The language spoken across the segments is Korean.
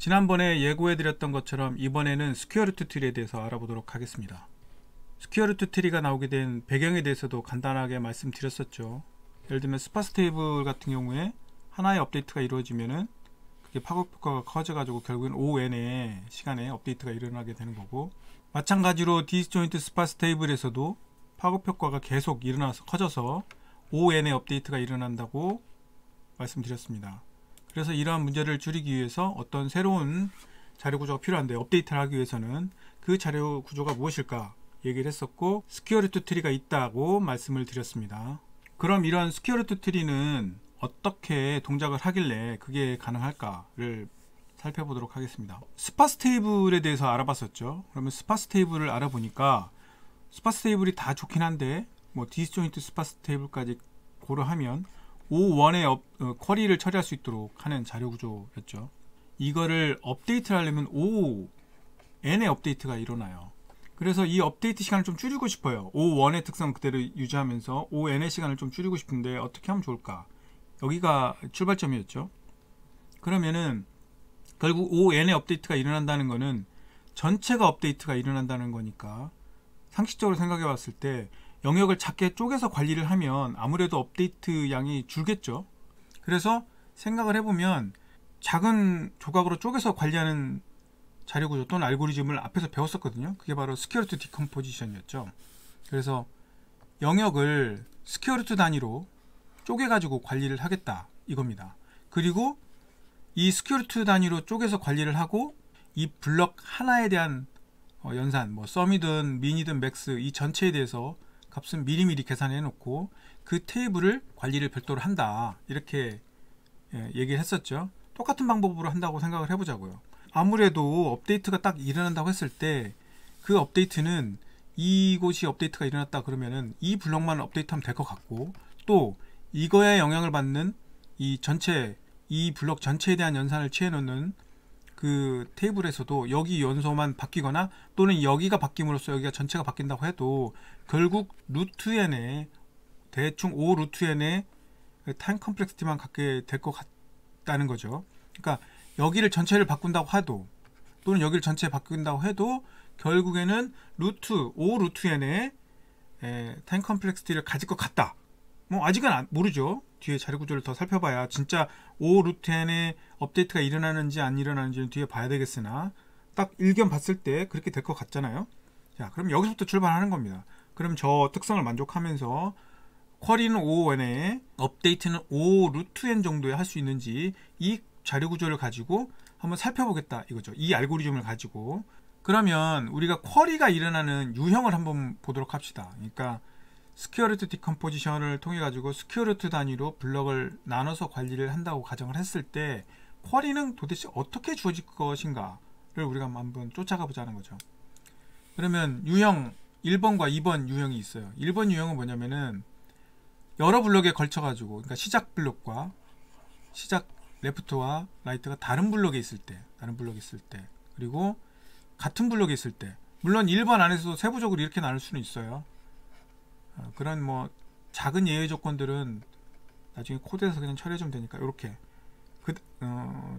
지난번에 예고해드렸던 것처럼 이번에는 스퀘어 루트 트리에 대해서 알아보도록 하겠습니다. 스퀘어 루트 트리가 나오게 된 배경에 대해서도 간단하게 말씀드렸었죠. 예를 들면 스파스 테이블 같은 경우에 하나의 업데이트가 이루어지면은 그게 팝업 효과가 커져가지고 결국엔 ON의 시간에 업데이트가 일어나게 되는 거고, 마찬가지로 디스조인트 스파스 테이블에서도 팝업 효과가 계속 일어나서 커져서 ON의 업데이트가 일어난다고 말씀드렸습니다. 그래서 이러한 문제를 줄이기 위해서 어떤 새로운 자료 구조가 필요한데, 업데이트를 하기 위해서는 그 자료 구조가 무엇일까 얘기를 했었고, 스퀘어 루트 트리가 있다고 말씀을 드렸습니다. 그럼 이런 스퀘어 루트 트리는 어떻게 동작을 하길래 그게 가능할까를 살펴보도록 하겠습니다. 스파스 테이블에 대해서 알아봤었죠. 그러면 스파스 테이블을 알아보니까 스파스 테이블이 다 좋긴 한데, 뭐 디스조인트 스파스 테이블까지 고려하면 O1의 쿼리를 처리할 수 있도록 하는 자료 구조였죠. 이거를 업데이트를 하려면 O(n의) 업데이트가 일어나요. 그래서 이 업데이트 시간을 좀 줄이고 싶어요. O1의 특성 그대로 유지하면서 O(n의) 시간을 좀 줄이고 싶은데 어떻게 하면 좋을까? 여기가 출발점이었죠. 그러면은 결국 O(n의) 업데이트가 일어난다는 거는 전체가 업데이트가 일어난다는 거니까, 상식적으로 생각해 봤을 때 영역을 작게 쪼개서 관리를 하면 아무래도 업데이트 양이 줄겠죠. 그래서 생각을 해보면 작은 조각으로 쪼개서 관리하는 자료구조 또는 알고리즘을 앞에서 배웠었거든요. 그게 바로 스퀘어 루트 디컴포지션이었죠. 그래서 영역을 스퀘어 루트 단위로 쪼개가지고 관리를 하겠다 이겁니다. 그리고 이 스퀘어 루트 단위로 쪼개서 관리를 하고, 이 블럭 하나에 대한 연산, 뭐 썸이든 민이든 맥스, 이 전체에 대해서 값은 미리미리 계산해 놓고 그 테이블을 관리를 별도로 한다, 이렇게 얘기를 했었죠. 똑같은 방법으로 한다고 생각을 해보자고요. 아무래도 업데이트가 딱 일어난다고 했을 때 그 업데이트는 이곳이 업데이트가 일어났다 그러면은 이 블럭만 업데이트하면 될 것 같고, 또 이거에 영향을 받는 이 전체, 이 블럭 전체에 대한 연산을 취해 놓는 그 테이블에서도 여기 연소만 바뀌거나 또는 여기가 바뀜으로써 여기가 전체가 바뀐다고 해도 결국 루트 n의 대충 O 루트 n의 타임 컴플렉시티만 갖게 될 것 같다는 거죠. 그러니까 여기를 전체를 바꾼다고 해도, 또는 여기를 전체 바꾼다고 해도 결국에는 O 루트 n의 타임 컴플렉시티를 가질 것 같다. 뭐 아직은 모르죠. 뒤에 자료 구조를 더 살펴봐야 진짜 O 루트 n의 업데이트가 일어나는지 안 일어나는지는 뒤에 봐야 되겠으나, 딱 일견 봤을 때 그렇게 될 것 같잖아요. 자, 그럼 여기서부터 출발하는 겁니다. 그럼 저 특성을 만족하면서 쿼리는 O(n에) 업데이트는 O 루트 n 정도에 할 수 있는지 이 자료 구조를 가지고 한번 살펴보겠다 이거죠. 이 알고리즘을 가지고. 그러면 우리가 쿼리가 일어나는 유형을 한번 보도록 합시다. 그러니까 스퀘어 루트 디컴포지션을 통해 가지고 스퀘어 루트 단위로 블럭을 나눠서 관리를 한다고 가정을 했을 때 쿼리는 도대체 어떻게 주어질 것인가를 우리가 한번 쫓아가 보자는 거죠. 그러면 유형 1번과 2번 유형이 있어요. 1번 유형은 뭐냐면은 여러 블럭에 걸쳐 가지고, 그러니까 시작 블럭과 시작 레프트와 라이트가 다른 블럭에 있을 때, 그리고 같은 블럭에 있을 때, 물론 1번 안에서도 세부적으로 이렇게 나눌 수는 있어요. 그런 뭐 작은 예외 조건들은 나중에 코드에서 그냥 처리해주면 되니까, 이렇게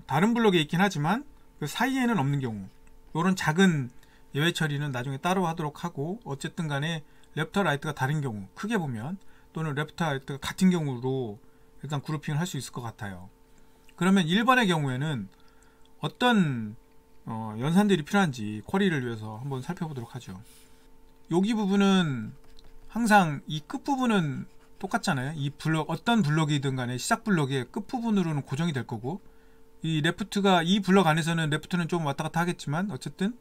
다른 블럭에 있긴 하지만 그 사이에는 없는 경우, 이런 작은 예외 처리는 나중에 따로 하도록 하고, 어쨌든 간에 레프트와 라이트가 다른 경우, 크게 보면, 또는 레프트와 라이트가 같은 경우로 일단 그룹핑을 할 수 있을 것 같아요. 그러면 1번의 경우에는 어떤 연산들이 필요한지 쿼리를 위해서 한번 살펴보도록 하죠. 여기 부분은 항상 이 끝부분은 똑같잖아요. 이 블럭, 어떤 블럭이든 간에 시작 블럭의 끝부분으로는 고정이 될 거고, 이 레프트가, 이 블럭 안에서는 레프트는 좀 왔다 갔다 하겠지만 어쨌든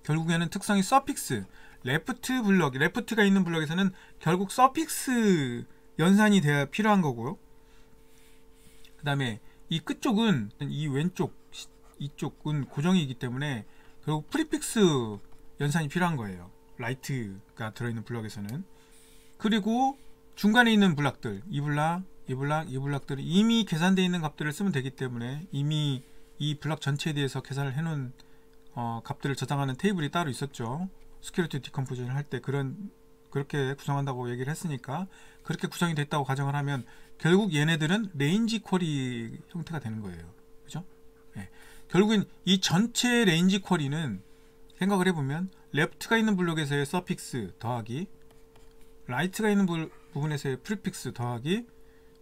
결국에는 특성이 서픽스, 레프트가 있는 블럭에서는 결국 서픽스 연산이 돼야 필요한 거고요. 그 다음에 이 끝쪽은, 이 왼쪽 이쪽은 고정이기 때문에 결국 프리픽스 연산이 필요한 거예요. 라이트가 들어있는 블럭에서는. 그리고 중간에 있는 블럭들, 이 블럭들은 이미 계산되어 있는 값들을 쓰면 되기 때문에 이미 이 블럭 전체에 대해서 계산을 해놓은 값들을 저장하는 테이블이 따로 있었죠. 스퀘어 루트 디컴포지션을 할 때 그렇게 구성한다고 얘기를 했으니까, 그렇게 구성이 됐다고 가정을 하면 결국 얘네들은 레인지 쿼리 형태가 되는 거예요. 그죠? 네. 결국엔 이 전체 레인지 쿼리는 생각을 해보면 레프트가 있는 블록에서의 서픽스 더하기 라이트가 있는 부분에서의 프리픽스 더하기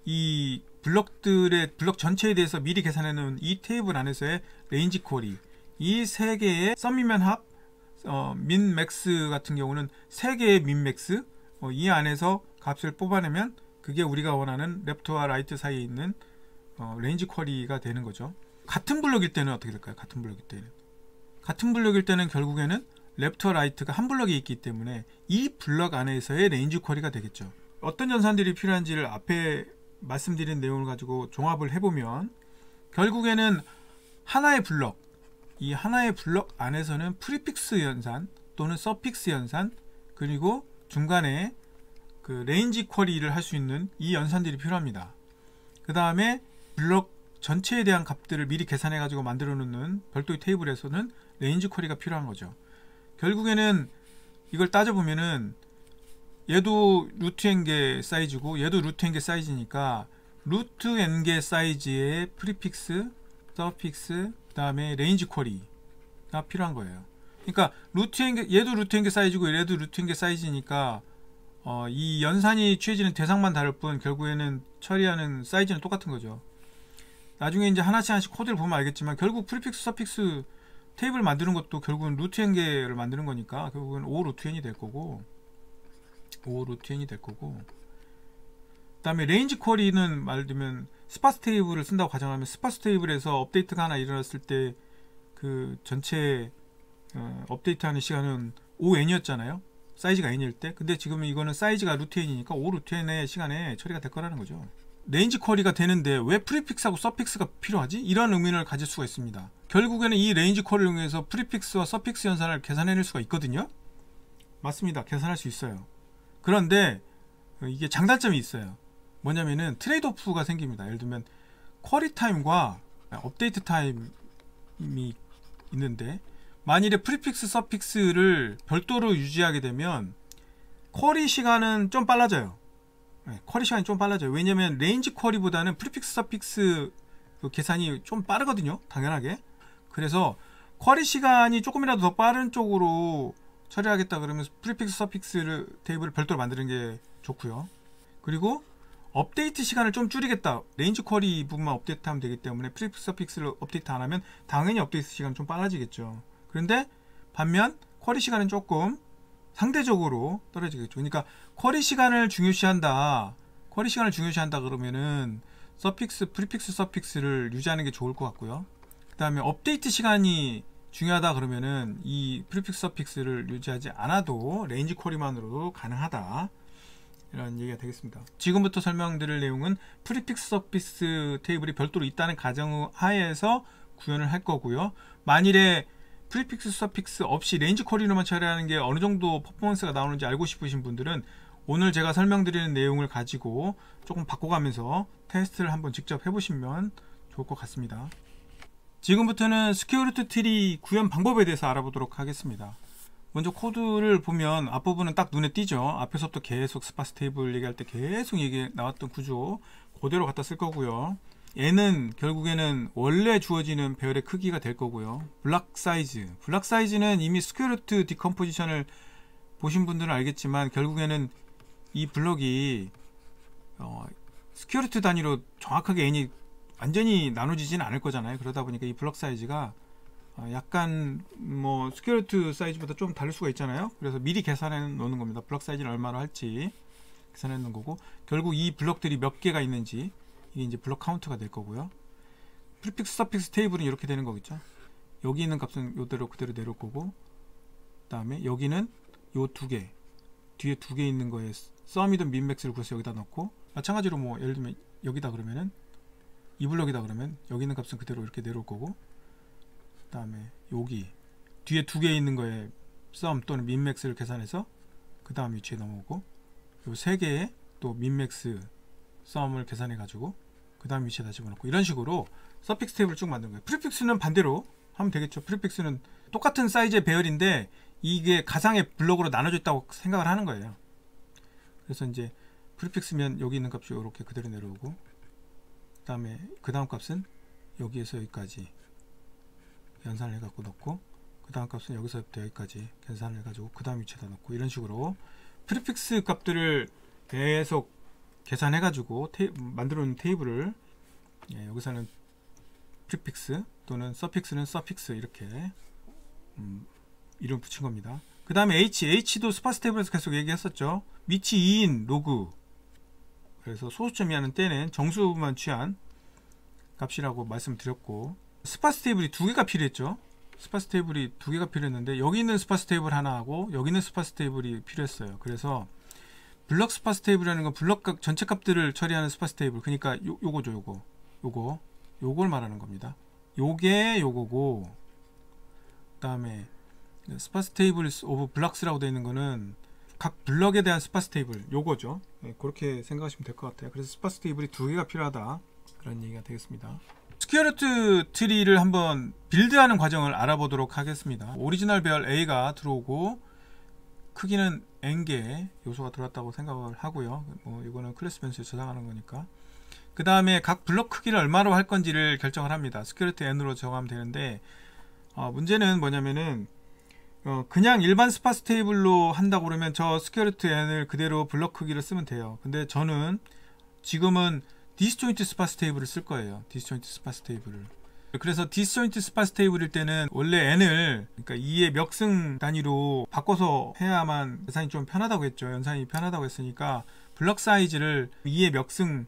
이 블록 전체에 대해서 미리 계산해 놓은 이 테이블 안에서의 레인지 쿼리, 이 세 개의 썸이면 합, 민 맥스 같은 경우는 세 개의 민 맥스, 이 안에서 값을 뽑아내면 그게 우리가 원하는 레프트와 라이트 사이에 있는 레인지 쿼리가 되는 거죠. 같은 블록일 때는 어떻게 될까요? 같은 블록일 때는 결국에는 레프트와 라이트가 한 블럭에 있기 때문에 이 블럭 안에서의 레인지 쿼리가 되겠죠. 어떤 연산들이 필요한지를 앞에 말씀드린 내용을 가지고 종합을 해보면 결국에는 이 하나의 블럭 안에서는 프리픽스 연산 또는 서픽스 연산, 그리고 중간에 그 레인지 쿼리를 할 수 있는 이 연산들이 필요합니다. 그 다음에 블럭 전체에 대한 값들을 미리 계산해 가지고 만들어 놓는 별도의 테이블에서는 레인지 쿼리가 필요한 거죠. 결국에는 이걸 따져보면은 얘도 루트 n개 사이즈고 얘도 루트 n개 사이즈니까 루트 n개 사이즈의 프리픽스, 서픽스, 그 다음에 레인지 쿼리가 필요한 거예요. 그러니까 얘도 루트 n개 사이즈고 얘도 루트 n개 사이즈니까 이 연산이 취해지는 대상만 다를 뿐 결국에는 처리하는 사이즈는 똑같은 거죠. 나중에 이제 하나씩 코드를 보면 알겠지만 결국 프리픽스, 서픽스 테이블 만드는 것도 결국은 루트 n개를 만드는 거니까 결국은 5 루트 n이 될 거고 그 다음에 레인지 쿼리는 말 들면 스파스 테이블을 쓴다고 가정하면 스파스 테이블에서 업데이트가 하나 일어났을 때 그 전체 업데이트하는 시간은 5n이었잖아요. 사이즈가 n일 때. 근데 지금 이거는 사이즈가 루트 n이니까 5 루트 n의 시간에 처리가 될 거라는 거죠. 레인지 쿼리가 되는데 왜 프리픽스하고 서픽스가 필요하지? 이런 의문을 가질 수가 있습니다. 결국에는 이 레인지 쿼리를 이용해서 프리픽스와 서픽스 연산을 계산해낼 수가 있거든요. 맞습니다. 계산할 수 있어요. 그런데 이게 장단점이 있어요. 뭐냐면은 트레이드 오프가 생깁니다. 예를 들면 쿼리 타임과 업데이트 타임이 있는데 만일에 프리픽스, 서픽스를 별도로 유지하게 되면 쿼리 시간은 좀 빨라져요. 왜냐면 레인지 쿼리보다는 프리픽스, 서픽스 계산이 좀 빠르거든요. 당연하게. 그래서 쿼리 시간이 조금이라도 더 빠른 쪽으로 처리하겠다 그러면 프리픽스, 서픽스 테이블을 별도로 만드는 게 좋고요. 그리고 업데이트 시간을 좀 줄이겠다. 레인지 쿼리 부분만 업데이트하면 되기 때문에 프리픽스, 서픽스를 업데이트 안 하면 당연히 업데이트 시간은 좀 빨라지겠죠. 그런데 반면 쿼리 시간은 조금 상대적으로 떨어지겠죠. 그러니까 쿼리 시간을 중요시한다 그러면은 프리픽스, 서픽스를 유지하는 게 좋을 것 같고요. 그 다음에 업데이트 시간이 중요하다 그러면은 이 프리픽스, 서픽스를 유지하지 않아도 레인지 쿼리만으로도 가능하다, 이런 얘기가 되겠습니다. 지금부터 설명드릴 내용은 프리픽스, 서픽스 테이블이 별도로 있다는 가정 하에서 구현을 할 거고요. 만일에 프리픽스, 서픽스 없이 레인지 쿼리로만 처리하는 게 어느 정도 퍼포먼스가 나오는지 알고 싶으신 분들은 오늘 제가 설명드리는 내용을 가지고 조금 바꿔가면서 테스트를 한번 직접 해보시면 좋을 것 같습니다. 지금부터는 스퀘어 루트 트리 구현 방법에 대해서 알아보도록 하겠습니다. 먼저 코드를 보면 앞부분은 딱 눈에 띄죠. 앞에서부터 계속 스파스 테이블 얘기할 때 계속 얘기 나왔던 구조 그대로 갖다 쓸 거고요. 얘는 결국에는 원래 주어지는 배열의 크기가 될 거고요. 블락 사이즈는 이미 스퀘어 루트 디컴포지션을 보신 분들은 알겠지만 결국에는 이 블럭이 스퀘어 루트 단위로 정확하게 n이 완전히 나눠지지는 않을 거잖아요. 그러다 보니까 이 블럭 사이즈가 약간 뭐 스퀘어 루트 사이즈보다 좀 다를 수가 있잖아요. 그래서 미리 계산해 놓는 겁니다. 블럭 사이즈를 얼마나 할지 계산해 놓는 거고, 결국 이 블럭들이 몇 개가 있는지 이게 이제 블럭 카운트가 될 거고요. 프리픽스, 서픽스 테이블은 이렇게 되는 거겠죠. 여기 있는 값은 이대로 그대로 내려올 거고, 그 다음에 여기는 요 두 개, 뒤에 두 개 있는 거에 썸이든 민맥스를 구해서 여기다 넣고, 마찬가지로 뭐 예를 들면 여기다 그러면은 이 블럭이다 그러면 여기 있는 값은 그대로 이렇게 내려올 거고, 그 다음에 여기 뒤에 두 개 있는 거에 썸 또는 민맥스를 계산해서 그 다음 위치에 넘어오고, 요 세 개에 또 민맥스 썸을 계산해 가지고 그 다음 위치에다 집어넣고, 이런 식으로 서픽스 테이블을 쭉 만든 거예요. 프리픽스는 반대로 하면 되겠죠. 프리픽스는 똑같은 사이즈의 배열인데 이게 가상의 블럭으로 나눠져 있다고 생각을 하는 거예요. 그래서 이제 프리픽스면 여기 있는 값이 이렇게 그대로 내려오고, 그 다음에 그 다음 값은 여기에서 여기까지 연산을 해갖고 넣고, 그 다음 값은 여기서부터 여기까지 계산을 해가지고 그 다음 위치에다 넣고, 이런 식으로 프리픽스 값들을 계속 계산해가지고 만들어 놓은 테이블을, 여기서는 프리픽스 또는 서픽스는 서픽스 이렇게 이름 붙인 겁니다. 그 다음에 H도 스파스 테이블에서 계속 얘기했었죠. 위치 2인 로그, 그래서 소수점이 하는 때는 정수만 취한 값이라고 말씀드렸고, 스파스 테이블이 두 개가 필요했죠. 스파스 테이블이 두 개가 필요했는데 여기 있는 스파스 테이블 하나하고 여기 있는 스파스 테이블이 필요했어요. 그래서 블럭 스파스 테이블이라는 건 블럭 전체 값들을 처리하는 스파스 테이블, 그러니까 요거죠. 요걸 말하는 겁니다. 요게 요거고, 그 다음에 스파스 테이블 오브 블럭스라고 되어 있는 거는 각 블럭에 대한 스파스 테이블, 요거죠. 그렇게 생각하시면 될 것 같아요. 그래서 스파스 테이블이 두 개가 필요하다, 그런 얘기가 되겠습니다. 스퀘어루트 트리를 한번 빌드하는 과정을 알아보도록 하겠습니다. 오리지널 배열 A가 들어오고 크기는 N개 요소가 들어왔다고 생각을 하고요. 이거는 클래스 변수에 저장하는 거니까. 그 다음에 각 블럭 크기를 얼마로 할 건지를 결정을 합니다. 스퀘어루트 N으로 정하면 되는데, 문제는 뭐냐면은 그냥 일반 스파스 테이블로 한다고 그러면 저 스퀘어루트 N을 그대로 블럭 크기를 쓰면 돼요. 근데 저는 지금은 디스조인트 스파스 테이블을 쓸 거예요. 디스조인트 스파스 테이블을. 그래서 디스조인트 스파스 테이블일 때는 원래 N을, 그러니까 2의 멱승 단위로 바꿔서 해야만 계산이 좀 편하다고 했죠. 연산이 편하다고 했으니까 블럭 사이즈를 2의 멱승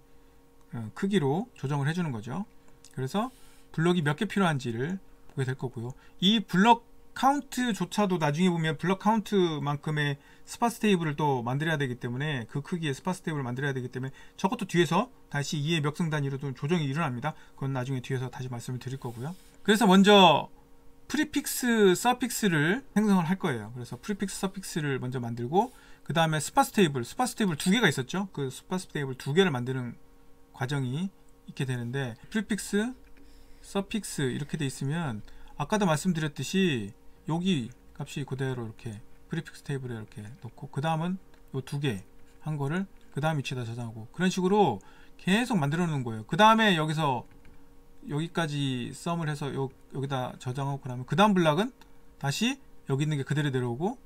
크기로 조정을 해주는 거죠. 그래서 블럭이 몇 개 필요한지를 보게 될 거고요. 이 블럭 카운트조차도 나중에 보면 블럭 카운트만큼의 스파스 테이블을 또 만들어야 되기 때문에, 그 크기의 스파스 테이블을 만들어야 되기 때문에 저것도 뒤에서 다시 2의 멱승 단위로 좀 조정이 일어납니다. 그건 나중에 뒤에서 다시 말씀을 드릴 거고요. 그래서 먼저 프리픽스, 서픽스를 생성을 할 거예요. 그래서 프리픽스, 서픽스를 먼저 만들고, 그 다음에 스파스 테이블 두 개가 있었죠. 그 스파스 테이블 두 개를 만드는 과정이 있게 되는데, 프리픽스, 서픽스 이렇게 돼 있으면 아까도 말씀드렸듯이 여기 값이 그대로 이렇게 프리픽스 테이블에 이렇게 놓고, 그 다음은 요 두 개 한 거를 그 다음 위치에다 저장하고, 그런 식으로 계속 만들어 놓은 거예요. 그 다음에 여기서 여기까지 썸을 해서 여기다 저장하고, 그러면 그 다음 블락은 다시 여기 있는 게 그대로 내려오고,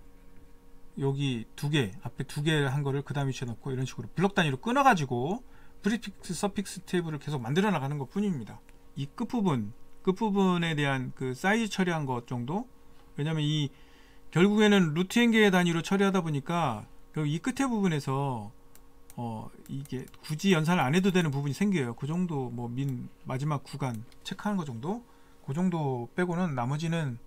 여기 두 개, 앞에 두 개 한 거를 그 다음 위치에 놓고, 이런 식으로 블럭 단위로 끊어 가지고 프리픽스 서픽스 테이블을 계속 만들어 나가는 것 뿐입니다. 이 끝부분에 대한 그 사이즈 처리한 것 정도. 왜냐면 이 결국에는 루트 n개 단위로 처리하다 보니까 이 끝에 부분에서 이게 굳이 연산을 안 해도 되는 부분이 생겨요. 그 정도, 마지막 구간 체크하는 것 정도, 그 정도 빼고는 나머지는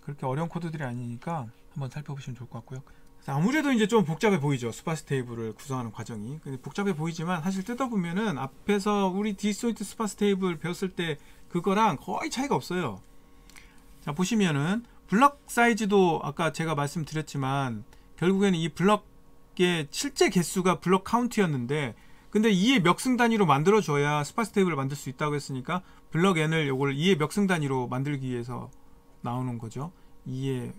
그렇게 어려운 코드들이 아니니까 한번 살펴보시면 좋을 것 같고요. 아무래도 이제 좀 복잡해 보이죠. 스파스 테이블을 구성하는 과정이. 근데 복잡해 보이지만 사실 뜯어보면은 앞에서 우리 디스조인트 스파스 테이블 배웠을 때 그거랑 거의 차이가 없어요. 자, 보시면은 블럭 사이즈도 아까 제가 말씀드렸지만 결국에는 이 블럭의 실제 개수가 블럭 카운트였는데, 근데 2의 멱승 단위로 만들어 줘야 스파스 테이블을 만들 수 있다고 했으니까 블럭 n을 요걸 2의 멱승 단위로 만들기 위해서 나오는 거죠. 2의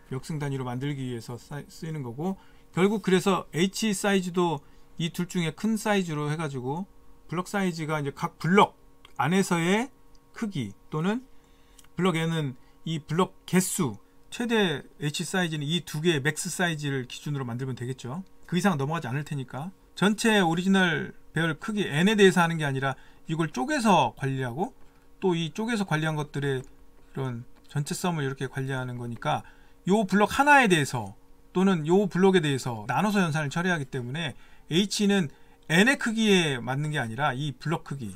멱승 단위로 만들기 위해서 쓰이는 거고, 결국 그래서 H 사이즈도 이 둘 중에 큰 사이즈로 해가지고 블럭 사이즈가 이제 각 블럭 안에서의 크기, 또는 블럭 n은 이 블럭 개수, 최대 H 사이즈는 이 두 개의 맥스 사이즈를 기준으로 만들면 되겠죠. 그 이상 넘어가지 않을 테니까. 전체 오리지널 배열 크기 n에 대해서 하는 게 아니라 이걸 쪼개서 관리하고, 또 이 쪼개서 관리한 것들의 이런 전체 썸을 이렇게 관리하는 거니까, 요 블럭 하나에 대해서 또는 요 블럭에 대해서 나눠서 연산을 처리하기 때문에 H는 n의 크기에 맞는 게 아니라 이 블럭 크기,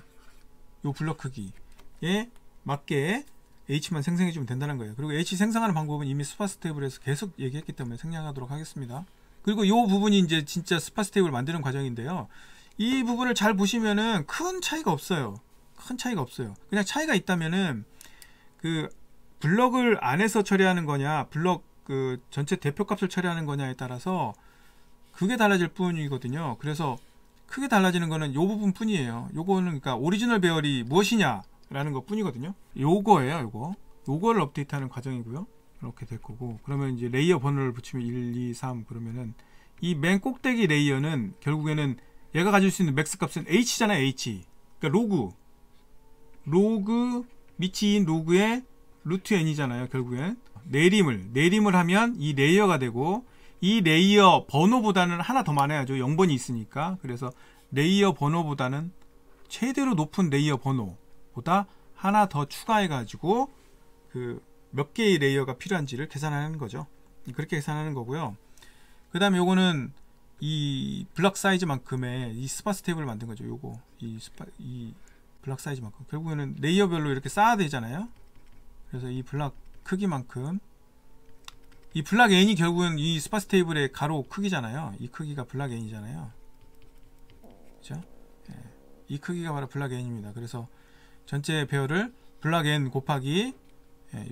요 블럭 크기에 맞게 H만 생성해 주면 된다는 거예요. 그리고 H 생성하는 방법은 이미 스파스 테이블에서 계속 얘기했기 때문에 생략하도록 하겠습니다. 그리고 이 부분이 이제 진짜 스파스 테이블 만드는 과정인데요. 이 부분을 잘 보시면은 큰 차이가 없어요. 큰 차이가 없어요. 그냥 차이가 있다면은 그 블럭을 안에서 처리하는 거냐, 블럭 그 전체 대표값을 처리하는 거냐에 따라서 그게 달라질 뿐이거든요. 그래서 크게 달라지는 거는 요 부분 뿐이에요. 요거는 그러니까 오리지널 배열이 무엇이냐 라는 것 뿐이거든요. 요거예요. 요거를 업데이트하는 과정이고요. 이렇게 될 거고, 그러면 이제 레이어 번호를 붙이면 1, 2, 3 그러면은 이 맨 꼭대기 레이어는 결국에는 얘가 가질 수 있는 맥스 값은 H잖아요. H. 그러니까 로그 밑인 로그의 루트 n이잖아요. 결국엔 내림을 하면 이 레이어가 되고, 이 레이어 번호보다는 하나 더 많아야죠. 0번이 있으니까. 그래서 레이어 번호보다는 최대로 높은 레이어 번호보다 하나 더 추가해 가지고 그 몇 개의 레이어가 필요한지를 계산하는 거죠. 그렇게 계산하는 거고요. 그 다음에 요거는 이 블럭 사이즈만큼의 이 스파스 테이블을 만든 거죠. 요거 이 블럭 사이즈만큼 결국에는 레이어별로 이렇게 쌓아야 되잖아요. 그래서 이 블럭 크기만큼, 이 블럭 n이 결국은 이 스파스 테이블의 가로 크기잖아요. 이 크기가 블럭 n이잖아요. 그죠? 예. 이 크기가 바로 블럭 n입니다. 그래서 전체 배열을 블럭 n 곱하기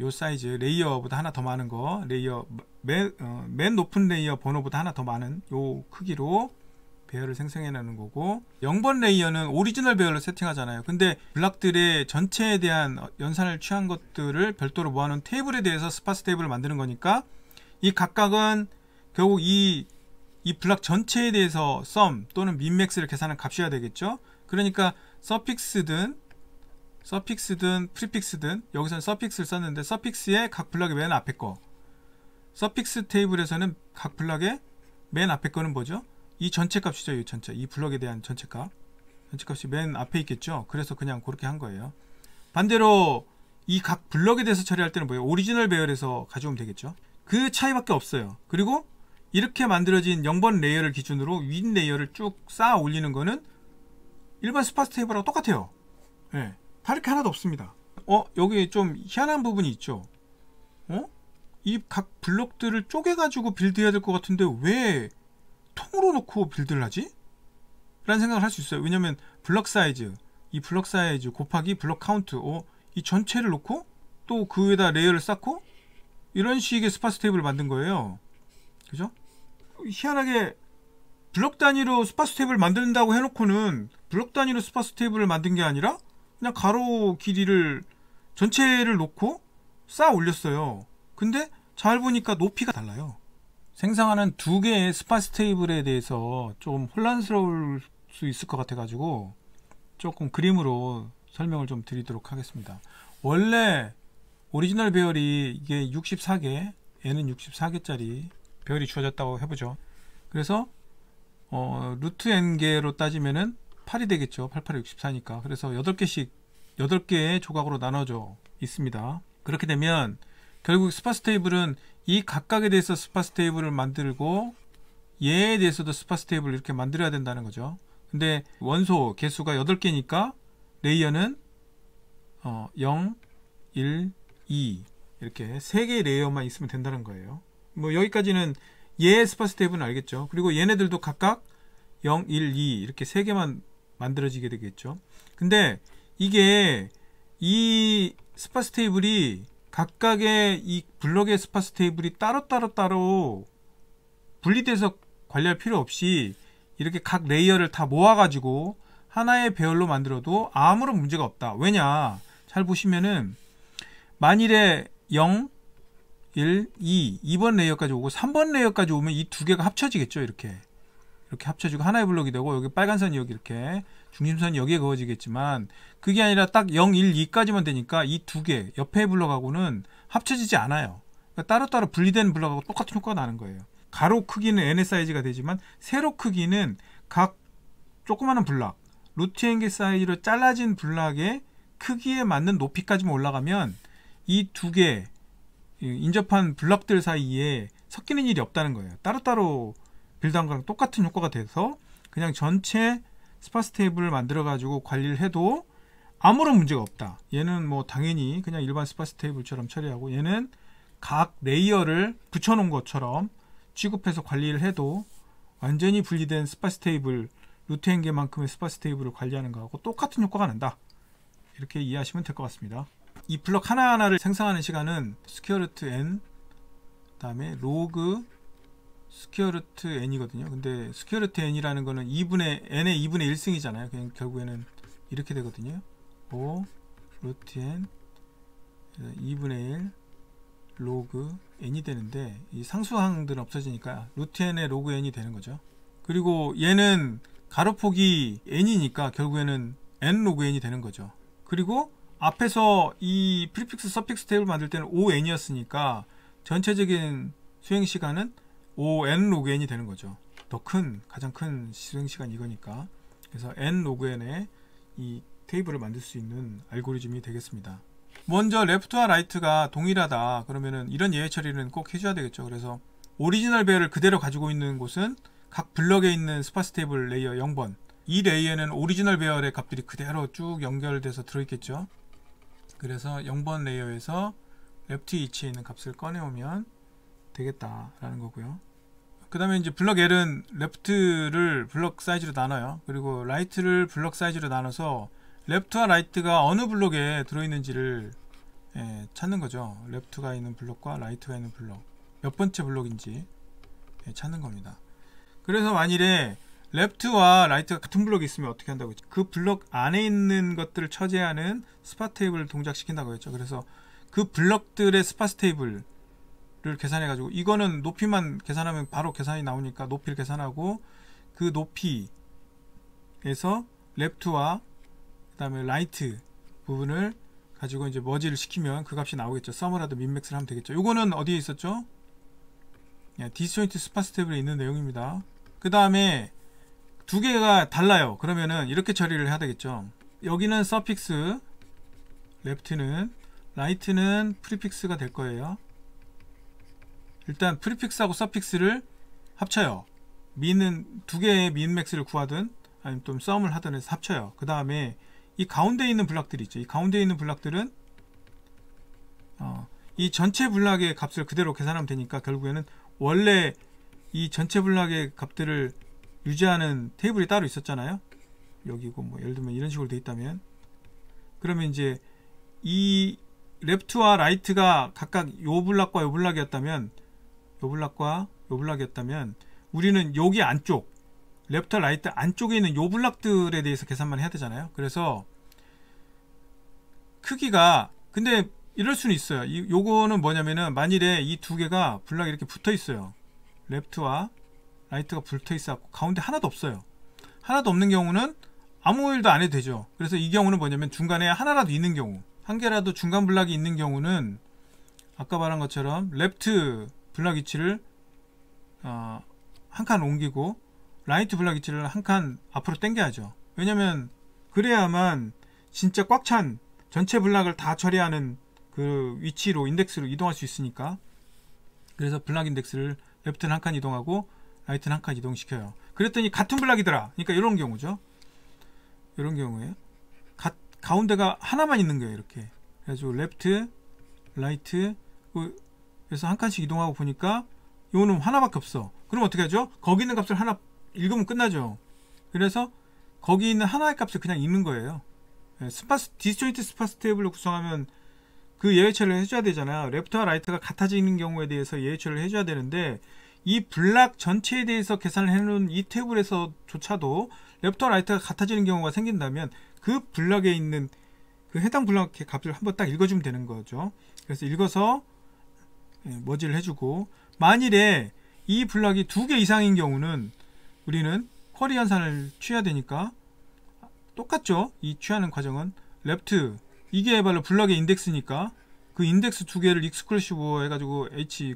요 사이즈, 레이어보다 하나 더 많은 거, 레이어 맨 높은 레이어 번호보다 하나 더 많은 요 크기로 배열을 생성해 내는 거고, 0번 레이어는 오리지널 배열로 세팅하잖아요. 근데 블럭들의 전체에 대한 연산을 취한 것들을 별도로 모아놓은 테이블에 대해서 스파스 테이블을 만드는 거니까, 이 각각은 결국 이 블럭 전체에 대해서 썸 또는 민맥스를 계산한 값이어야 되겠죠. 그러니까 서픽스든 프리픽스든, 여기서는 서픽스를 썼는데 서픽스의 각 블럭의 맨 앞에 거, 서픽스 테이블에서는 각 블럭의 맨 앞에 거는 뭐죠? 이 전체 값이죠. 이 전체, 이 블럭에 대한 전체 값이 맨 앞에 있겠죠. 그래서 그냥 그렇게 한 거예요. 반대로 이 각 블럭에 대해서 처리할 때는 뭐예요? 오리지널 배열에서 가져오면 되겠죠. 그 차이밖에 없어요. 그리고 이렇게 만들어진 0번 레이어를 기준으로 윗 레이어를 쭉 쌓아 올리는 거는 일반 스파스 테이블하고 똑같아요. 예. 다를 게 하나도 없습니다. 여기 좀 희한한 부분이 있죠. 이 각 블록들을 쪼개가지고 빌드해야 될 것 같은데 왜 통으로 놓고 빌드를 하지? 라는 생각을 할 수 있어요. 왜냐면 블럭 사이즈, 이 블럭 사이즈 곱하기 블럭 카운트, 이 전체를 놓고 또 그 위에다 레이어를 쌓고 이런 식의 스파스 테이블을 만든 거예요. 그죠? 희한하게 블럭 단위로 스파스 테이블을 만든다고 해놓고는 블럭 단위로 스파스 테이블을 만든 게 아니라 그냥 가로 길이를 전체를 놓고 쌓아 올렸어요. 근데 잘 보니까 높이가 달라요. 생성하는 두 개의 스파스 테이블에 대해서 좀 혼란스러울 수 있을 것 같아 가지고 조금 그림으로 설명을 좀 드리도록 하겠습니다. 원래 오리지널 배열이 이게 64개, n은 64개짜리 배열이 주어졌다고 해보죠. 그래서 루트 n개로 따지면은 8이 되겠죠. 88에 64니까. 그래서 8개의 조각으로 나눠져 있습니다. 그렇게 되면 결국 스파스 테이블은 이 각각에 대해서 스파스 테이블을 만들고 얘에 대해서도 스파스 테이블을 이렇게 만들어야 된다는 거죠. 근데 원소 개수가 8개니까 레이어는 0, 1, 2 이렇게 3개의 레이어만 있으면 된다는 거예요. 뭐 여기까지는 얘의 스파스 테이블은 알겠죠. 그리고 얘네들도 각각 0, 1, 2 이렇게 3개만 만들어지게 되겠죠. 근데 이게 이 스파스 테이블이 각각의 이 블럭의 스파스 테이블이 따로 분리돼서 관리할 필요 없이 이렇게 각 레이어를 다 모아가지고 하나의 배열로 만들어도 아무런 문제가 없다. 왜냐? 잘 보시면은 만일에 0, 1, 2, 2번 레이어까지 오고 3번 레이어까지 오면 이 두 개가 합쳐지겠죠. 이렇게 합쳐지고 하나의 블럭이 되고 여기 빨간 선이 여기 이렇게 중심선이 여기에 그어지겠지만 그게 아니라 딱 0, 1, 2까지만 되니까 이 두 개 옆에 블럭하고는 합쳐지지 않아요. 그러니까 따로따로 분리된 블럭하고 똑같은 효과가 나는 거예요. 가로 크기는 n의 사이즈가 되지만 세로 크기는 각 조그마한 블럭, 루트 n개 사이즈로 잘라진 블럭의 크기에 맞는 높이까지만 올라가면 이 두 개 인접한 블럭들 사이에 섞이는 일이 없다는 거예요. 따로따로 빌드한 거랑 똑같은 효과가 돼서 그냥 전체 스파스 테이블을 만들어 가지고 관리를 해도 아무런 문제가 없다. 얘는 뭐 당연히 그냥 일반 스파스 테이블처럼 처리하고, 얘는 각 레이어를 붙여놓은 것처럼 취급해서 관리를 해도 완전히 분리된 스파스 테이블, 루트 n개만큼의 스파스 테이블을 관리하는 거하고 똑같은 효과가 난다. 이렇게 이해하시면 될 것 같습니다. 이 블럭 하나하나를 생성하는 시간은 스퀘어 루트 n 그다음에 로그 스퀘어 루트 n이거든요. 근데 스퀘어 루트 n이라는 거는 n의 2분의 1승이잖아요. 그냥 결국에는 이렇게 되거든요. 5 루트 n 2분의 1 로그 n이 되는데 이 상수항들은 없어지니까 루트 n의 로그 n이 되는 거죠. 그리고 얘는 가로폭이 n이니까 결국에는 n 로그 n이 되는 거죠. 그리고 앞에서 이 프리픽스 서픽스 테이블 만들 때는 on이었으니까 전체적인 수행 시간은 on log n이 되는 거죠. 더 큰, 가장 큰 수행 시간 이거니까. 그래서 n log n에 이 테이블을 만들 수 있는 알고리즘이 되겠습니다. 먼저 레프트와 라이트가 동일하다 그러면은 이런 예외 처리는 꼭 해줘야 되겠죠. 그래서 오리지널 배열을 그대로 가지고 있는 곳은 각 블럭에 있는 스파스 테이블 레이어 0번, 이 레이어에는 오리지널 배열의 값들이 그대로 쭉 연결돼서 들어있겠죠. 그래서 0번 레이어에서 레프트 위치에 있는 값을 꺼내오면 되겠다라는 거고요. 그 다음에 이제 블럭 L은 레프트를 블럭 사이즈로 나눠요. 그리고 라이트를 블럭 사이즈로 나눠서 레프트와 라이트가 어느 블럭에 들어있는지를 찾는 거죠. 레프트가 있는 블럭과 라이트가 있는 블럭, 몇 번째 블럭인지 찾는 겁니다. 그래서 만일에 레프트와 라이트가 같은 블럭이 있으면 어떻게 한다고 했죠? 그 블럭 안에 있는 것들을 처제하는 스팟 테이블을 동작시킨다고 했죠. 그래서 그 블럭들의 스팟 테이블을 계산해 가지고, 이거는 높이만 계산하면 바로 계산이 나오니까 높이를 계산하고, 그 높이에서 레프트와 그 다음에 라이트 부분을 가지고 이제 머지를 시키면 그 값이 나오겠죠. 썸을 하든 민맥스를 하면 되겠죠. 요거는 어디에 있었죠? 디스조인트 스팟 테이블에 있는 내용입니다. 그 다음에 두 개가 달라요. 그러면은 이렇게 처리를 해야 되겠죠. 여기는 서픽스, 레프트는, 라이트는 프리픽스가 될 거예요. 일단 프리픽스하고 서픽스를 합쳐요. 민은 두 개의 민맥스를 구하든 아니면 좀 썸을 하든 해서 합쳐요. 그 다음에 이 가운데 있는 블락들이 있죠. 이 가운데 있는 블락들은 이 전체 블락의 값을 그대로 계산하면 되니까 결국에는 원래 이 전체 블락의 값들을 유지하는 테이블이 따로 있었잖아요. 여기고 뭐 예를 들면 이런 식으로 돼 있다면, 그러면 이제 이 레프트와 라이트가 각각 요 블락과 요 블락이었다면, 요 블락과 요 블락이었다면 우리는 여기 안쪽, 레프트와 라이트 안쪽에 있는 요 블락들에 대해서 계산만 해야 되잖아요. 그래서 크기가, 근데 이럴 수는 있어요. 요거는 뭐냐면은 만일에 이 두 개가 블락이 이렇게 붙어 있어요. 레프트와 라이트가 붙어 있어 갖고 가운데 하나도 없어요. 하나도 없는 경우는 아무 일도 안 해도 되죠. 그래서 이 경우는 뭐냐면 중간에 하나라도 있는 경우, 한 개라도 중간 블락이 있는 경우는 아까 말한 것처럼 레프트 블락 위치를 한 칸 옮기고 라이트 블락 위치를 한 칸 앞으로 당겨야죠. 왜냐면 그래야만 진짜 꽉 찬 전체 블락을 다 처리하는 그 위치로, 인덱스로 이동할 수 있으니까. 그래서 블락 인덱스를 레프트는 한 칸 이동하고 라이트는 한 칸 이동시켜요. 그랬더니 같은 블락이더라. 그러니까 이런 경우죠. 이런 경우에 가운데가 하나만 있는 거예요. 이렇게. 그래서 레프트, 라이트, 그래서 한 칸씩 이동하고 보니까 요는 하나밖에 없어. 그럼 어떻게 하죠? 거기 있는 값을 하나 읽으면 끝나죠. 그래서 거기 있는 하나의 값을 그냥 읽는 거예요. 디스조인트 스파스 테이블로 구성하면 그 예외 처리를 해줘야 되잖아요. 레프트와 라이트가 같아지는 경우에 대해서 예외 처리를 해줘야 되는데, 이 블락 전체에 대해서 계산을 해놓은 이 테이블에서조차도 레프트와 라이트가 같아지는 경우가 생긴다면 그 블락에 있는 그 해당 블락의 값을 한번 딱 읽어주면 되는 거죠. 그래서 읽어서 머지를 해주고, 만일에 이 블락이 두 개 이상인 경우는 우리는 쿼리 연산을 취해야 되니까 똑같죠. 이 취하는 과정은 레프트, 이게 바로 블럭의 인덱스니까 그 인덱스 두 개를 익스클루시브 해가지고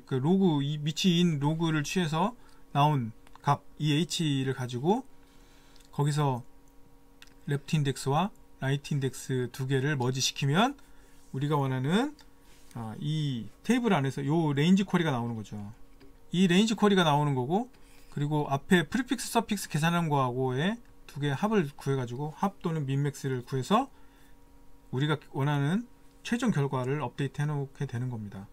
그 로그, 이 미치인 로그를 취해서 나온 값, 이 h를 가지고 거기서 레프트 인덱스와 라이트 인덱스 두 개를 머지 시키면 우리가 원하는 이 테이블 안에서 요 레인지 쿼리가 나오는 거죠. 이 레인지 쿼리가 나오는 거고, 그리고 앞에 프리픽스 서픽스 계산한 거하고의 두 개의 합을 구해가지고 합 또는 민맥스를 구해서 우리가 원하는 최종 결과를 업데이트 해놓게 되는 겁니다.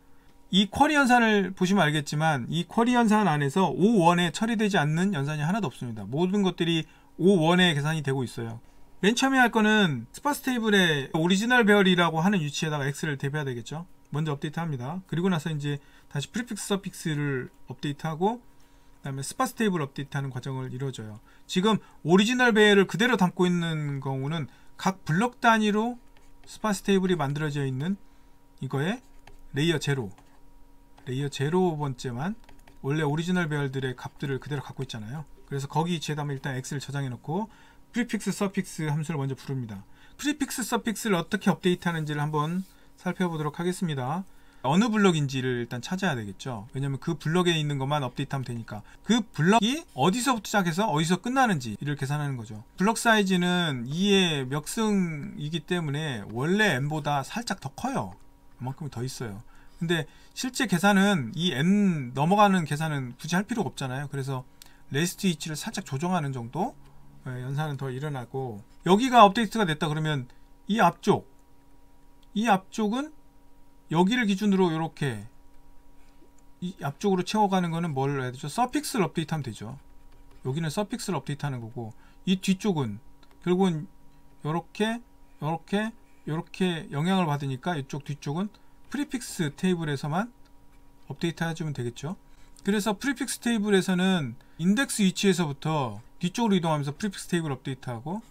이 쿼리 연산을 보시면 알겠지만 이 쿼리 연산 안에서 O1에 처리되지 않는 연산이 하나도 없습니다. 모든 것들이 O1에 계산이 되고 있어요. 맨 처음에 할 거는 스파스 테이블에 오리지널 배열이라고 하는 위치에다가 X를 대입해야 되겠죠. 먼저 업데이트 합니다. 그리고 나서 이제 다시 프리픽스 서픽스를 업데이트하고 그 다음에 스파스 테이블 업데이트하는 과정을 이루어져요. 지금 오리지널 배열을 그대로 담고 있는 경우는 각 블럭 단위로 스파스 테이블이 만들어져 있는 이거에 레이어 0 번째만 원래 오리지널 배열들의 값들을 그대로 갖고 있잖아요. 그래서 거기 위치에다 일단 X를 저장해 놓고 프리픽스 서픽스 함수를 먼저 부릅니다. 프리픽스 서픽스를 어떻게 업데이트 하는지를 한번 살펴보도록 하겠습니다. 어느 블럭인지를 일단 찾아야 되겠죠. 왜냐면 그 블럭에 있는 것만 업데이트하면 되니까. 그 블럭이 어디서부터 시작해서 어디서 끝나는지를 계산하는 거죠. 블럭 사이즈는 2의 멱승이기 때문에 원래 n보다 살짝 더 커요. 그만큼 더 있어요. 근데 실제 계산은 이 n 넘어가는 계산은 굳이 할 필요가 없잖아요. 그래서 레스트 위치를 살짝 조정하는 정도 연산은 더 일어나고, 여기가 업데이트가 됐다 그러면 이 앞쪽은 여기를 기준으로 이렇게 이 앞쪽으로 채워가는 거는 뭘 해야 되죠? 서픽스를 업데이트하면 되죠. 여기는 서픽스를 업데이트하는 거고, 이 뒤쪽은 결국은 이렇게 영향을 받으니까 이쪽 뒤쪽은 프리픽스 테이블에서만 업데이트 해주면 되겠죠. 그래서 프리픽스 테이블에서는 인덱스 위치에서부터 뒤쪽으로 이동하면서 프리픽스 테이블 업데이트하고,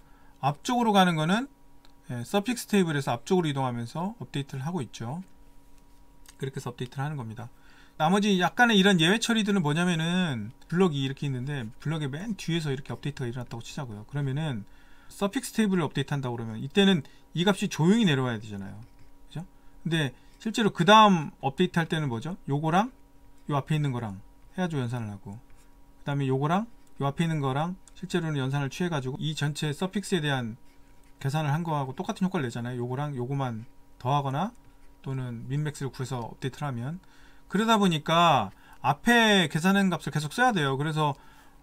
앞쪽으로 가는 거는 서픽스 테이블에서 앞쪽으로 이동하면서 업데이트를 하고 있죠. 그렇게 해서 업데이트를 하는 겁니다. 나머지 약간의 이런 예외 처리들은 뭐냐면은, 블럭이 이렇게 있는데 블럭의 맨 뒤에서 이렇게 업데이트가 일어났다고 치자고요. 그러면은 서픽스 테이블을 업데이트 한다고 그러면 이때는 이 값이 조용히 내려와야 되잖아요. 그죠? 근데 실제로 그 다음 업데이트 할 때는 뭐죠? 요거랑 요 앞에 있는 거랑 해가지고 연산을 하고, 그 다음에 요거랑 요 앞에 있는 거랑 실제로는 연산을 취해가지고 이 전체 서픽스에 대한 계산을 한 거하고 똑같은 효과를 내잖아요. 요거랑 요거만 더하거나 또는 민맥스를 구해서 업데이트를 하면. 그러다 보니까 앞에 계산한 값을 계속 써야 돼요. 그래서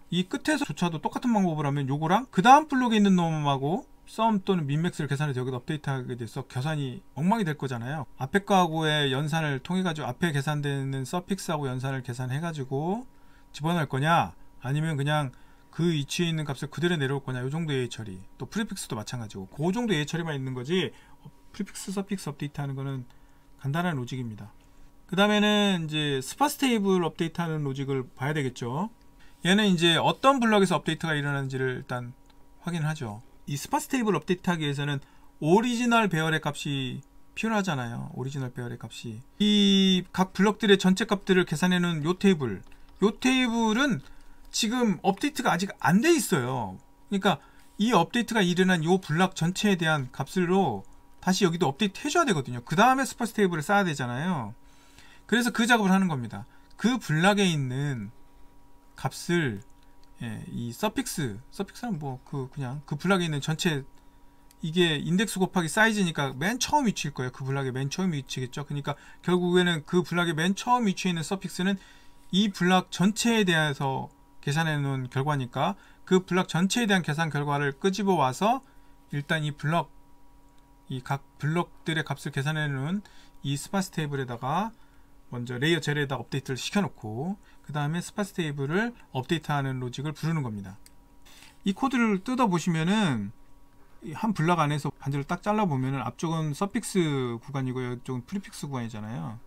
이 끝에서조차도 똑같은 방법을 하면 요거랑 그 다음 블록에 있는 놈하고 썸 또는 민맥스를 계산해서 여기다 업데이트하게 돼서 계산이 엉망이 될 거잖아요. 앞에 거하고의 연산을 통해 가지고 앞에 계산되는 서픽스하고 연산을 계산해 가지고 집어넣을 거냐, 아니면 그냥 그 위치에 있는 값을 그대로 내려올 거냐, 요 정도 예의 처리. 또 프리픽스도 마찬가지고 그 정도 예의 처리만 있는 거지, 프리픽스 서픽스 업데이트 하는 거는 간단한 로직입니다. 그 다음에는 이제 스파스 테이블 업데이트 하는 로직을 봐야 되겠죠. 얘는 이제 어떤 블럭에서 업데이트가 일어나는지를 일단 확인을 하죠. 이 스파스 테이블 업데이트 하기 위해서는 오리지널 배열의 값이 필요하잖아요. 오리지널 배열의 값이. 이 각 블럭들의 전체 값들을 계산해 놓은 요 테이블은 지금 업데이트가 아직 안 돼 있어요. 그러니까 이 업데이트가 일어난 요 블럭 전체에 대한 값으로 다시 여기도 업데이트 해줘야 되거든요. 그 다음에 스파스 테이블을 쌓아야 되잖아요. 그래서 그 작업을 하는 겁니다. 그 블럭에 있는 값을 이 서픽스는 뭐 그냥 그 블럭에 있는 전체, 이게 인덱스 곱하기 사이즈니까 맨 처음 위치일 거예요. 그 블럭의 맨 처음 위치겠죠. 그러니까 결국에는 그 블럭의 맨 처음 위치에 있는 서픽스는 이 블럭 전체에 대해서 계산해 놓은 결과니까, 그 블럭 전체에 대한 계산 결과를 끄집어 와서 일단 이 각 블럭들의 값을 계산해 놓은 이 스파스 테이블에다가 먼저 레이어 젤에다 업데이트를 시켜놓고, 그 다음에 스파스 테이블을 업데이트하는 로직을 부르는 겁니다. 이 코드를 뜯어 보시면은 한 블럭 안에서 반지를 딱 잘라 보면은 앞쪽은 서픽스 구간이고 이쪽은 프리픽스 구간이잖아요.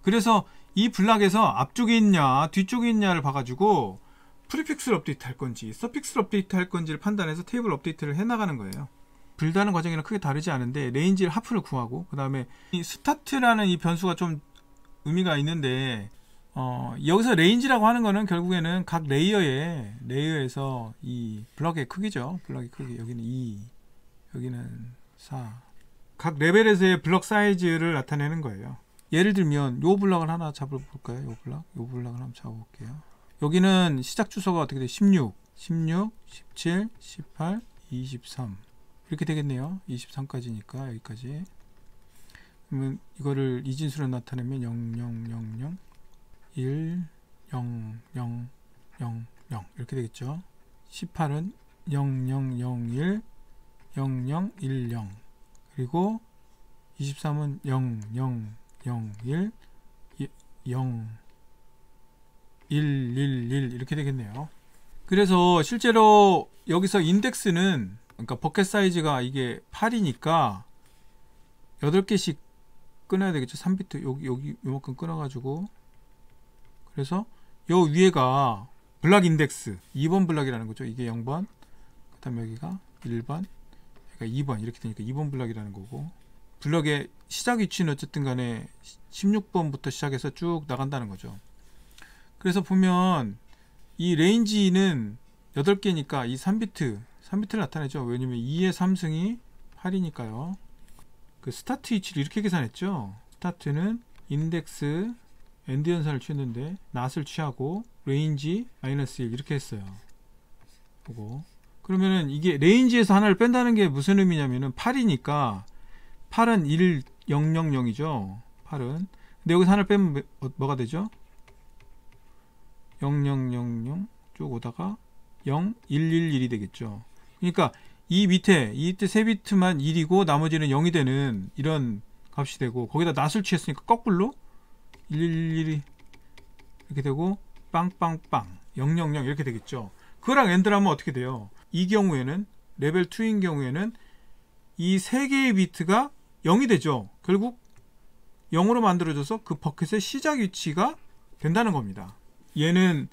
그래서 이 블럭에서 앞쪽에 있냐 뒤쪽에 있냐를 봐가지고 프리픽스를 업데이트 할 건지 서픽스를 업데이트 할 건지를 판단해서 테이블 업데이트를 해나가는 거예요. 빌드하는 과정이랑 크게 다르지 않은데, 레인지를 하프를 구하고, 그 다음에 이 스타트라는 이 변수가 좀 의미가 있는데, 여기서 레인지라고 하는 거는 결국에는 각 레이어에서 이 블럭의 크기죠. 블럭의 크기. 여기는 2, 여기는 4. 각 레벨에서의 블럭 사이즈를 나타내는 거예요. 예를 들면 요 블럭을 하나 잡아볼까요? 요 블럭을 한번 잡아볼게요. 여기는 시작 주소가 어떻게 돼? 16, 17, 18, 23 이렇게 되겠네요. 23까지니까 여기까지. 그러면 이거를 이진수로 나타내면 0, 0, 0, 0, 1, 0, 0, 0, 0 이렇게 되겠죠. 18은 0, 0, 0, 1, 0, 0, 1, 0 그리고 23은 0, 0, 0, 1, 0, 1, 1, 1 이렇게 되겠네요. 그래서 실제로 여기서 인덱스는, 그러니까 버켓 사이즈가 이게 8이니까 8개씩 끊어야 되겠죠. 3비트 여기 요만큼 끊어가지고, 그래서 요 위에가 블럭 인덱스 2번 블럭이라는 거죠. 이게 0번, 그 다음에 여기가 1번, 여기가 2번 이렇게 되니까 2번 블럭이라는 거고, 블럭의 시작 위치는 어쨌든 간에 16번부터 시작해서 쭉 나간다는 거죠. 그래서 보면 이 레인지는 8개니까 이 3비트를 나타내죠. 왜냐면 2의 3승이 8이니까요. 그 스타트 위치를 이렇게 계산했죠. 스타트는 인덱스 엔드 연산을 취했는데 낫을 취하고 레인지 -1 이렇게 했어요. 보고 그러면은 이게 레인지에서 하나를 뺀다는 게 무슨 의미냐면은 8이니까 8은 1000이죠. 8은. 근데 여기서 하나를 빼면 뭐가 되죠? 0000 쭉 오다가 0111이 되겠죠. 그러니까 이 밑에 세 비트만 1이고 나머지는 0이 되는 이런 값이 되고, 거기다 낫을 취했으니까 거꾸로 1111이 이렇게 되고 빵빵빵 000 이렇게 되겠죠. 그거랑 엔드를 하면 어떻게 돼요? 이 경우에는 레벨 2인 경우에는 이 세 개의 비트가 0이 되죠. 결국 0으로 만들어져서 그 버켓의 시작 위치가 된다는 겁니다. 얘는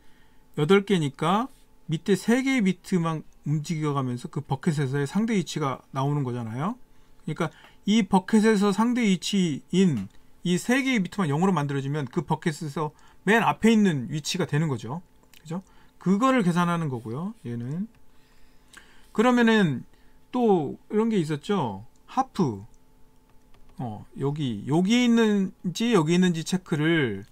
8개니까 밑에 3개의 비트만 움직여가면서 그 버켓에서의 상대 위치가 나오는 거잖아요. 그러니까 이 버켓에서 상대 위치인 이 3개의 비트만 0으로 만들어지면 그 버켓에서 맨 앞에 있는 위치가 되는 거죠. 그죠? 그거를 계산하는 거고요. 얘는. 그러면은 또 이런 게 있었죠. 하프. 여기 있는지 여기 있는지 체크를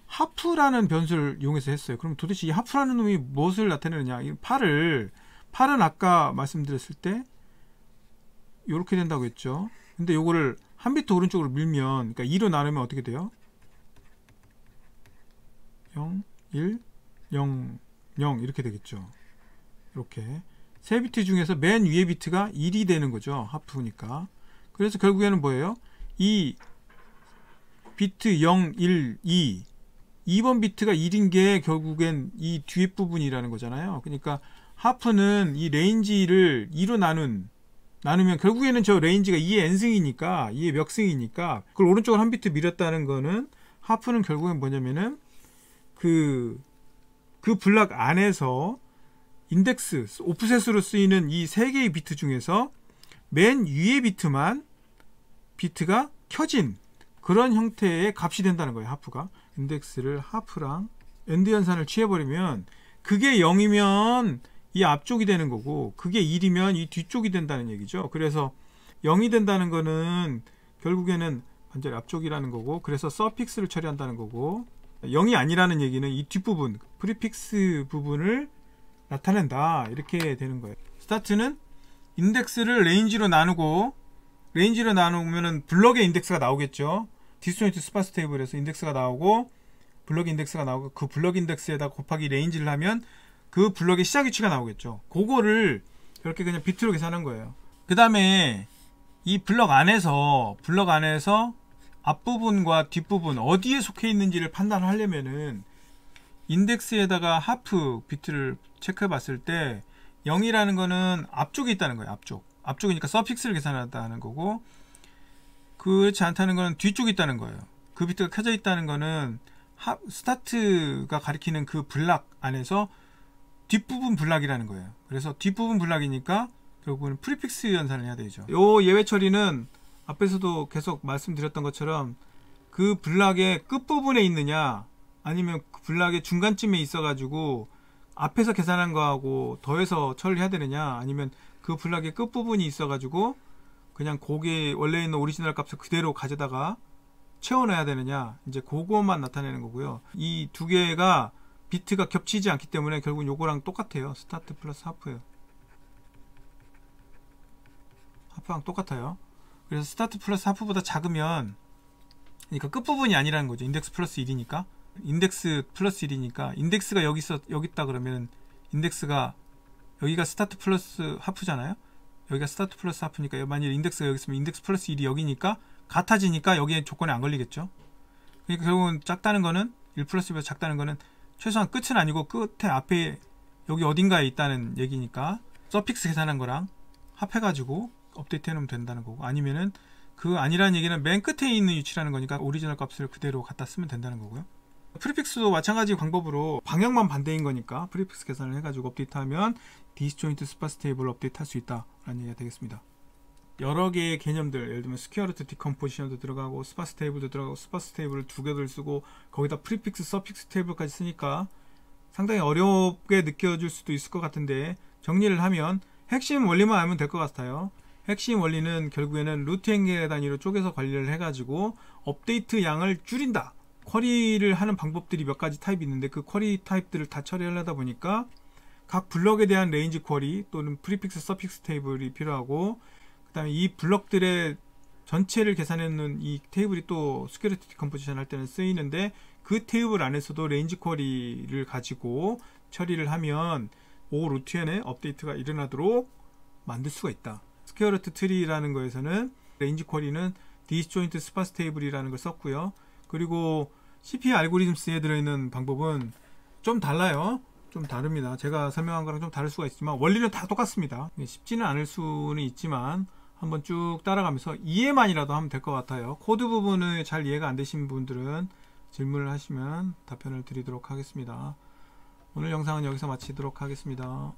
하프라는 변수를 이용해서 했어요. 그럼 도대체 이 하프라는 놈이 무엇을 나타내느냐? 이 팔은 아까 말씀드렸을 때 이렇게 된다고 했죠. 근데 요거를 한 비트 오른쪽으로 밀면, 그러니까 2로 나누면 어떻게 돼요? 0, 1, 0, 0 이렇게 되겠죠. 이렇게 세 비트 중에서 맨 위에 비트가 1이 되는 거죠. 하프니까. 그래서 결국에는 뭐예요? 이 비트 0, 1, 2 2번 비트가 1인 게 결국엔 이 뒤에 부분이라는 거잖아요. 그러니까 하프는 이 레인지를 2로 나누면 결국에는 저 레인지가 2의 n승이니까 2의 몇 승이니까 그걸 오른쪽으로 한 비트 밀었다는 거는, 하프는 결국엔 뭐냐면은 그 블락 안에서 인덱스, 오프셋으로 쓰이는 이 3개의 비트 중에서 맨 위의 비트가 켜진 그런 형태의 값이 된다는 거예요. 하프가. 인덱스를 하프랑 엔드 연산을 취해버리면 그게 0이면 이 앞쪽이 되는 거고, 그게 1이면 이 뒤쪽이 된다는 얘기죠. 그래서 0이 된다는 거는 결국에는 완전히 앞쪽이라는 거고, 그래서 서픽스를 처리한다는 거고, 0이 아니라는 얘기는 이 뒷부분, 프리픽스 부분을 나타낸다, 이렇게 되는 거예요. 스타트는 인덱스를 레인지로 나누면은 블럭의 인덱스가 나오겠죠. 디스조인트 스파스 테이블에서 인덱스가 나오고 블럭 인덱스가 나오고, 그 블럭 인덱스에다 곱하기 레인지를 하면 그 블럭의 시작 위치가 나오겠죠. 그거를 이렇게 그냥 비트로 계산한 거예요. 그 다음에 이 블럭 안에서 앞부분과 뒷부분 어디에 속해 있는지를 판단하려면은 인덱스에다가 하프 비트를 체크해 봤을 때 0이라는 거는 앞쪽에 있다는 거예요. 앞쪽이니까 서픽스를 계산한다는 거고, 그렇지 않다는 거는 뒤쪽에 있다는 거예요. 그 비트가 켜져 있다는 거는 스타트가 가리키는 그 블락 안에서 뒷부분 블락이라는 거예요. 그래서 뒷부분 블락이니까 결국은 프리픽스 연산을 해야 되죠. 요 예외 처리는 앞에서도 계속 말씀드렸던 것처럼 그 블락의 끝부분에 있느냐, 아니면 그 블락의 중간쯤에 있어 가지고 앞에서 계산한 거하고 더해서 처리해야 되느냐, 아니면 그 블락의 끝부분이 있어 가지고 그냥 거기에 원래 있는 오리지널 값을 그대로 가져다가 채워넣어야 되느냐, 이제 그것만 나타내는 거고요. 이 두 개가 비트가 겹치지 않기 때문에 결국은 요거랑 똑같아요. 스타트 플러스 하프예요. 하프랑 똑같아요. 그래서 스타트 플러스 하프보다 작으면, 그러니까 끝부분이 아니라는 거죠. 인덱스 플러스 1이니까. 인덱스 플러스 1이니까 인덱스가 여기 있다 그러면 인덱스가 여기가 스타트 플러스 하프잖아요. 여기가 스타트 플러스 하프니까 만일 인덱스가 여기 있으면 인덱스 플러스 1이 여기니까 같아지니까 여기에 조건에 안 걸리겠죠. 그러니까 결국은 작다는 거는 1 플러스 1보다 작다는 거는 최소한 끝은 아니고 끝에 앞에 여기 어딘가에 있다는 얘기니까 서픽스 계산한 거랑 합해가지고 업데이트 해놓으면 된다는 거고, 아니면은 그 아니라는 얘기는 맨 끝에 있는 위치라는 거니까 오리지널 값을 그대로 갖다 쓰면 된다는 거고요. 프리픽스도 마찬가지 방법으로 방향만 반대인 거니까 프리픽스 계산을 해가지고 업데이트하면 디스조인트 스파스 테이블을 업데이트 할 수 있다 라는 얘기가 되겠습니다. 여러 개의 개념들, 예를 들면 스퀘어루트 디컴포지션도 들어가고 스파스 테이블도 들어가고, 스파스 테이블을 2개를 쓰고 거기다 프리픽스 서픽스 테이블까지 쓰니까 상당히 어렵게 느껴질 수도 있을 것 같은데, 정리를 하면 핵심 원리만 알면 될 것 같아요. 핵심 원리는 결국에는 루트 행계 단위로 쪼개서 관리를 해가지고 업데이트 양을 줄인다. 쿼리를 하는 방법들이 몇 가지 타입이 있는데 그 쿼리 타입들을 다 처리하려다 보니까 각 블럭에 대한 레인지 쿼리 또는 프리픽스 서픽스 테이블이 필요하고, 그 다음에 이 블럭들의 전체를 계산해 놓은 이 테이블이 또 스큐리티 컴포지션 할 때는 쓰이는데, 그 테이블 안에서도 레인지 쿼리를 가지고 처리를 하면 오 루트엔에 업데이트가 일어나도록 만들 수가 있다. 스퀘어루트 트리라는 거에서는 레인지 쿼리는 디스조인트 스파스 테이블이라는 걸 썼고요. 그리고 CP 알고리즘스에 들어있는 방법은 좀 달라요. 좀 다릅니다. 제가 설명한 거랑 좀 다를 수가 있지만 원리는 다 똑같습니다. 쉽지는 않을 수는 있지만 한번 쭉 따라가면서 이해만이라도 하면 될 것 같아요. 코드 부분을 잘 이해가 안 되신 분들은 질문을 하시면 답변을 드리도록 하겠습니다. 오늘 영상은 여기서 마치도록 하겠습니다.